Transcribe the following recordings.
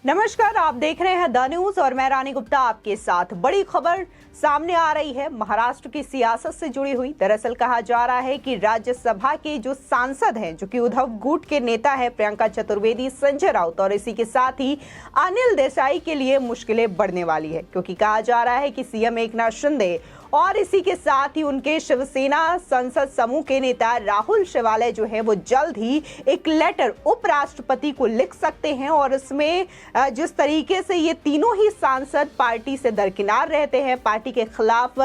नमस्कार, आप देख रहे हैं द न्यूज और मैं रानी गुप्ता आपके साथ। बड़ी खबर सामने आ रही है महाराष्ट्र की सियासत से जुड़ी हुई। दरअसल कहा जा रहा है कि राज्यसभा के जो सांसद हैं, जो कि उद्धव गुट के नेता है प्रियंका चतुर्वेदी, संजय राउत और इसी के साथ ही अनिल देसाई के लिए मुश्किलें बढ़ने वाली है, क्योंकि कहा जा रहा है कि सीएम एकनाथ शिंदे और इसी के साथ ही उनके शिवसेना संसद समूह के नेता राहुल शिवालय जो है वो जल्द ही एक लेटर उपराष्ट्रपति को लिख सकते हैं और इसमें जिस तरीके से ये तीनों ही सांसद पार्टी से दरकिनार रहते हैं, पार्टी के खिलाफ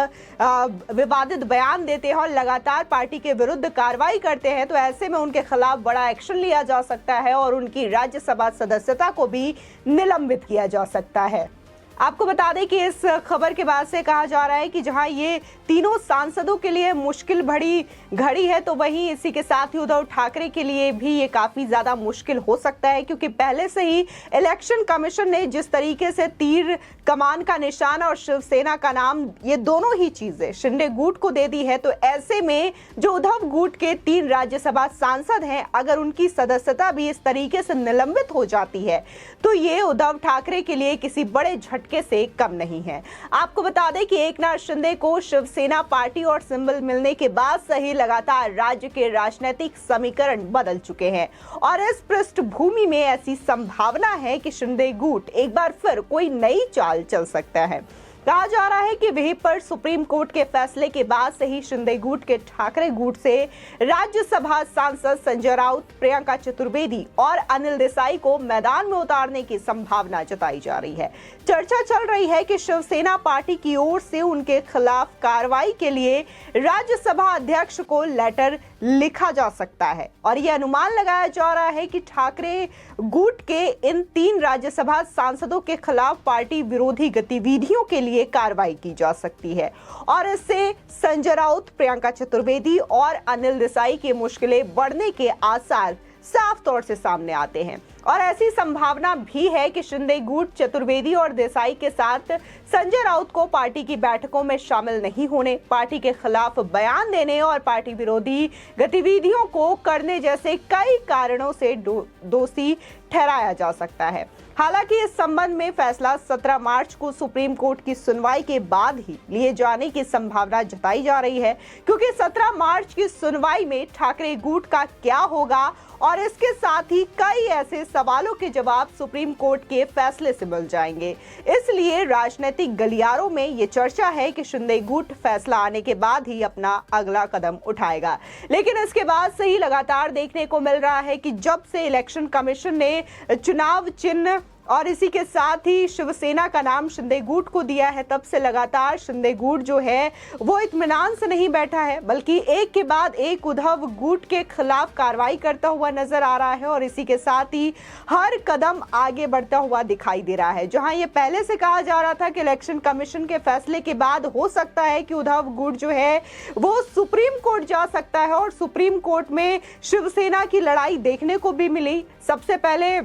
विवादित बयान देते हैं और लगातार पार्टी के विरुद्ध कार्रवाई करते हैं, तो ऐसे में उनके खिलाफ बड़ा एक्शन लिया जा सकता है और उनकी राज्यसभा सदस्यता को भी निलंबित किया जा सकता है। आपको बता दें कि इस खबर के बाद से कहा जा रहा है कि जहां ये तीनों सांसदों के लिए मुश्किल भरी घड़ी है, तो वहीं इसी के साथ ही उद्धव ठाकरे के लिए भी ये काफी ज्यादा मुश्किल हो सकता है, क्योंकि पहले से ही इलेक्शन कमीशन ने जिस तरीके से तीर कमान का निशान और शिवसेना का नाम, ये दोनों ही चीजें शिंदे गुट को दे दी है, तो ऐसे में जो उद्धव गुट के 3 राज्यसभा सांसद हैं, अगर उनकी सदस्यता भी इस तरीके से निलंबित हो जाती है तो ये उद्धव ठाकरे के लिए किसी बड़े झटके से कम नहीं है। आपको बता दें कि एकनाथ शिंदे को शिवसेना पार्टी और सिंबल मिलने के बाद से ही लगातार राज्य के राजनीतिक समीकरण बदल चुके हैं और इस पृष्ठभूमि में ऐसी संभावना है कि शिंदे गुट एक बार फिर कोई नई चाल चल सकता है। कहा जा रहा है कि वहीं पर सुप्रीम कोर्ट के फैसले के बाद से ही शिंदे गुट के ठाकरे गुट से राज्यसभा सांसद संजय राउत, प्रियंका चतुर्वेदी और अनिल देसाई को मैदान में उतारने की संभावना जताई जा रही है। चर्चा चल रही है कि शिवसेना पार्टी की ओर से उनके खिलाफ कार्रवाई के लिए राज्यसभा अध्यक्ष को लेटर लिखा जा सकता है और यह अनुमान लगाया जा रहा है कि ठाकरे गुट के इन 3 राज्यसभा सांसदों के खिलाफ पार्टी विरोधी गतिविधियों के लिए कार्रवाई की जा सकती है और इससे संजय राउत, प्रियंका चतुर्वेदी और अनिल देसाई की मुश्किलें बढ़ने के आसार साफ तौर से सामने आते हैं और ऐसी संभावना भी है कि शिंदे गुट चतुर्वेदी और देसाई के साथ संजय राउत को पार्टी की बैठकों में शामिल नहीं होने, पार्टी के खिलाफ बयान देने और पार्टी विरोधी गतिविधियों को करने जैसे कई कारणों से दोषी ठहराया जा सकता है। हालांकि इस संबंध में फैसला 17 मार्च को सुप्रीम कोर्ट की सुनवाई के बाद ही लिए जाने की संभावना जताई जा रही है, क्योंकि 17 मार्च की सुनवाई में ठाकरे गुट का क्या होगा और इसके साथ ही कई ऐसे सवालों के जवाब सुप्रीम कोर्ट के फैसले से मिल जाएंगे। इसलिए राजनीतिक गलियारों में ये चर्चा है कि शिंदे गुट फैसला आने के बाद ही अपना अगला कदम उठाएगा, लेकिन इसके बाद से ही लगातार देखने को मिल रहा है कि जब से इलेक्शन कमीशन ने चुनाव चिन्ह और इसी के साथ ही शिवसेना का नाम शिंदे गुट को दिया है, तब से लगातार शिंदे गुट जो है वो इत्मीनान से नहीं बैठा है, बल्कि एक के बाद एक उद्धव गुट के खिलाफ कार्रवाई करता हुआ नजर आ रहा है और इसी के साथ ही हर कदम आगे बढ़ता हुआ दिखाई दे रहा है। जहां ये पहले से कहा जा रहा था कि इलेक्शन कमीशन के फैसले के बाद हो सकता है कि उद्धव गुट जो है वो सुप्रीम कोर्ट जा सकता है और सुप्रीम कोर्ट में शिवसेना की लड़ाई देखने को भी मिली सबसे पहले,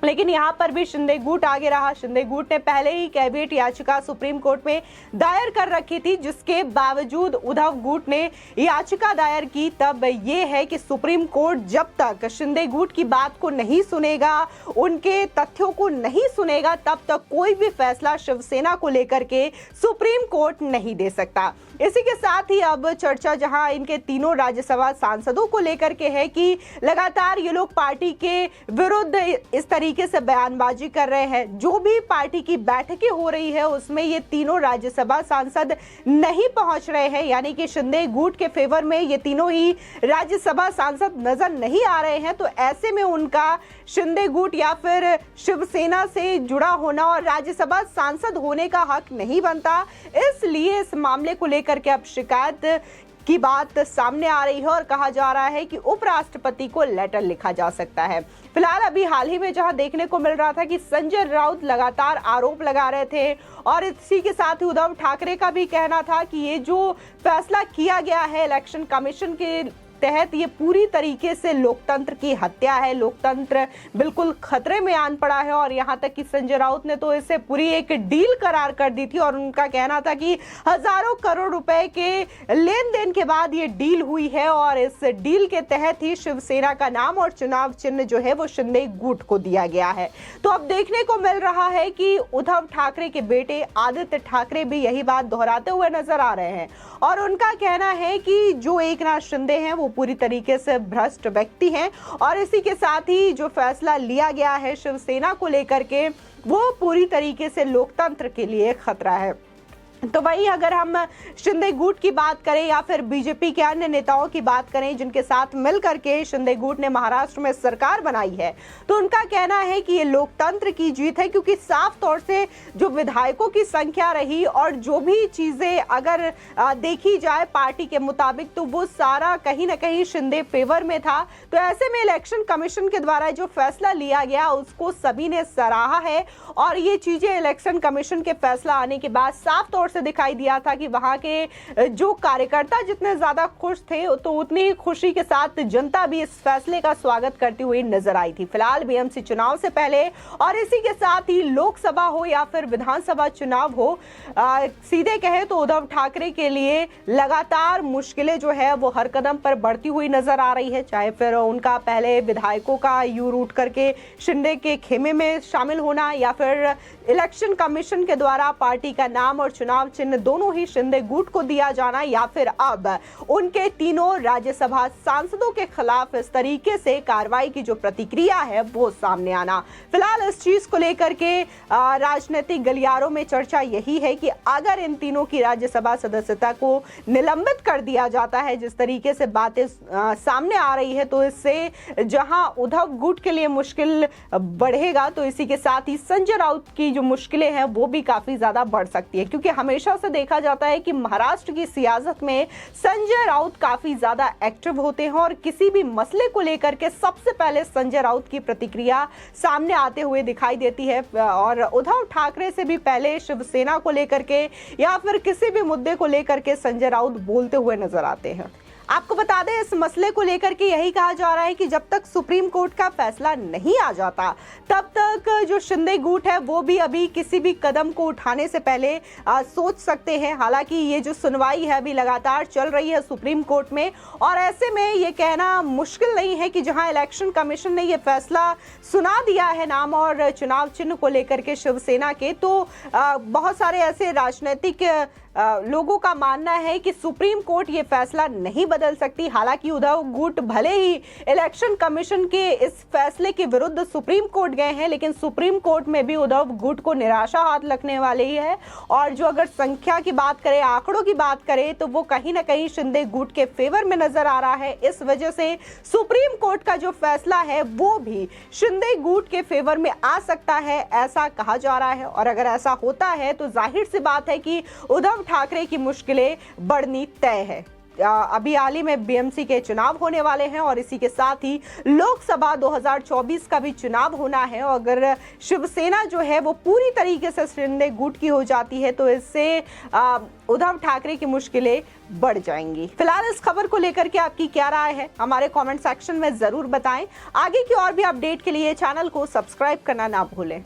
लेकिन यहाँ पर भी शिंदे गुट आगे रहा। शिंदे गुट ने पहले ही कैविएट याचिका सुप्रीम कोर्ट में दायर कर रखी थी, जिसके बावजूद उद्धव गुट ने याचिका दायर की। तब ये है कि सुप्रीम कोर्ट जब तक शिंदे गुट की बात को नहीं सुनेगा, उनके तथ्यों को नहीं सुनेगा, तब तक कोई भी फैसला शिवसेना को लेकर के सुप्रीम कोर्ट नहीं दे सकता। इसी के साथ ही अब चर्चा जहां इनके तीनों राज्यसभा सांसदों को लेकर के है कि लगातार ये लोग पार्टी के विरुद्ध इस तरीके से बयानबाजी कर रहे हैं। जो भी पार्टी की बैठकें हो रही है उसमें ये तीनों राज्यसभा सांसद नहीं पहुंच रहे हैं, यानी कि शिंदे गुट के फेवर में ये तीनों ही राज्यसभा सांसद नजर नहीं आ रहे हैं। तो ऐसे में उनका शिंदे गुट या फिर शिवसेना से जुड़ा होना और राज्यसभा सांसद होने का हक नहीं बनता। इसलिए इस मामले को लेकर के अब शिकायत की बात सामने आ रही है और कहा जा रहा है कि उपराष्ट्रपति को लेटर लिखा जा सकता है। फिलहाल अभी हाल ही में जहां देखने को मिल रहा था कि संजय राउत लगातार आरोप लगा रहे थे और इसी के साथ ही उद्धव ठाकरे का भी कहना था कि ये जो फैसला किया गया है इलेक्शन कमीशन के तहत ये पूरी तरीके से लोकतंत्र की हत्या है। लोकतंत्र बिल्कुल खतरे में आन पड़ा है और यहाँ तक कि संजय राउत ने तो इसे पूरी एक डील करार कर दी थी और उनका कहना था कि हजारों करोड़ रुपए के लेन देन के बाद ये डील हुई है और इस डील के तहत ही शिवसेना का नाम और चुनाव चिन्ह जो है वो शिंदे गुट को दिया गया है। तो अब देखने को मिल रहा है कि उद्धव ठाकरे के बेटे आदित्य ठाकरे भी यही बात दोहराते हुए नजर आ रहे हैं और उनका कहना है कि जो एकनाथ शिंदे हैं वो पूरी तरीके से भ्रष्ट व्यक्ति हैं और इसी के साथ ही जो फैसला लिया गया है शिवसेना को लेकर के वो पूरी तरीके से लोकतंत्र के लिए खतरा है। तो वही अगर हम शिंदे गुट की बात करें या फिर बीजेपी के अन्य नेताओं की बात करें जिनके साथ मिलकर के शिंदे गुट ने महाराष्ट्र में सरकार बनाई है, तो उनका कहना है कि ये लोकतंत्र की जीत है, क्योंकि साफ तौर से जो विधायकों की संख्या रही और जो भी चीजें अगर देखी जाए पार्टी के मुताबिक तो वो सारा कहीं ना कहीं शिंदे फेवर में था। तो ऐसे में इलेक्शन कमीशन के द्वारा जो फैसला लिया गया उसको सभी ने सराहा है और ये चीजें इलेक्शन कमीशन के फैसला आने के बाद साफ तौर से दिखाई दिया था कि वहां के जो कार्यकर्ता जितने ज्यादा खुश थे तो उतनी ही खुशी के साथ जनता भी इस फैसले का स्वागत करती हुई नजर आई थी। फिलहाल बीएमसी चुनाव से पहले और इसी के साथ ही लोकसभा हो या फिर विधानसभा चुनाव हो, सीधे कहे तो उद्धव ठाकरे के लिए लगातार मुश्किलें जो है वो हर कदम पर बढ़ती हुई नजर आ रही है। चाहे फिर उनका पहले विधायकों का यू रूट करके शिंदे के खेमे में शामिल होना या फिर इलेक्शन कमीशन के द्वारा पार्टी का नाम और चुनाव चिन्ह दोनों ही शिंदे गुट को दिया जाना या फिर अब उनके तीनों राज्यसभा सांसदों के खिलाफ इस तरीके से कार्रवाई की जो प्रतिक्रिया है वो सामने आना। फिलहाल इस चीज को लेकर के राजनीतिक गलियारों में चर्चा यही है कि अगर इन तीनों की राज्यसभा सदस्यता को निलंबित कर दिया जाता है, जिस तरीके से बातें सामने आ रही है, तो इससे जहां उद्धव गुट के लिए मुश्किल बढ़ेगा तो इसी के साथ ही संजय राउत की जो मुश्किलें हैं वो भी काफी ज्यादा बढ़ सकती है, क्योंकि हमेशा से देखा जाता है कि महाराष्ट्र की सियासत में संजय राउत काफी ज्यादा एक्टिव होते हैं और किसी भी मसले को लेकर के सबसे पहले संजय राउत की प्रतिक्रिया सामने आते हुए दिखाई देती है और उद्धव ठाकरे से भी पहले शिवसेना को लेकर के या फिर किसी भी मुद्दे को लेकर के संजय राउत बोलते हुए नजर आते हैं। आपको बता दें इस मसले को लेकर के यही कहा जा रहा है कि जब तक सुप्रीम कोर्ट का फैसला नहीं आ जाता तब तक जो शिंदे गुट है वो भी अभी किसी भी कदम को उठाने से पहले सोच सकते हैं। हालांकि ये जो सुनवाई है अभी लगातार चल रही है सुप्रीम कोर्ट में और ऐसे में ये कहना मुश्किल नहीं है कि जहां इलेक्शन कमीशन ने ये फैसला सुना दिया है नाम और चुनाव चिन्ह को लेकर के शिवसेना के, तो बहुत सारे ऐसे राजनीतिक लोगों का मानना है कि सुप्रीम कोर्ट ये फैसला नहीं बदल सकती। हालांकि उद्धव गुट भले ही इलेक्शन कमीशन के इस फैसले के विरुद्ध सुप्रीम कोर्ट गए हैं, लेकिन सुप्रीम कोर्ट में भी उद्धव गुट को निराशा हाथ लगने वाली ही है और जो अगर संख्या की बात करें, आंकड़ों की बात करें तो वो कहीं ना कहीं शिंदे गुट के फेवर में नजर आ रहा है। इस वजह से सुप्रीम कोर्ट का जो फैसला है वो भी शिंदे गुट के फेवर में आ सकता है, ऐसा कहा जा रहा है। और अगर ऐसा होता है तो जाहिर सी बात है कि उद्धव ठाकरे की मुश्किलें बढ़नी तय है। अभी हाल ही में बीएमसी के चुनाव होने वाले हैं और इसी के साथ ही लोकसभा 2024 का भी चुनाव होना है और अगर शिवसेना जो है वो पूरी तरीके से शिंदे गुट की हो जाती है तो इससे उद्धव ठाकरे की मुश्किलें बढ़ जाएंगी। फिलहाल इस खबर को लेकर के आपकी क्या राय है हमारे कमेंट सेक्शन में जरूर बताएं। आगे की और भी अपडेट के लिए चैनल को सब्सक्राइब करना ना भूलें।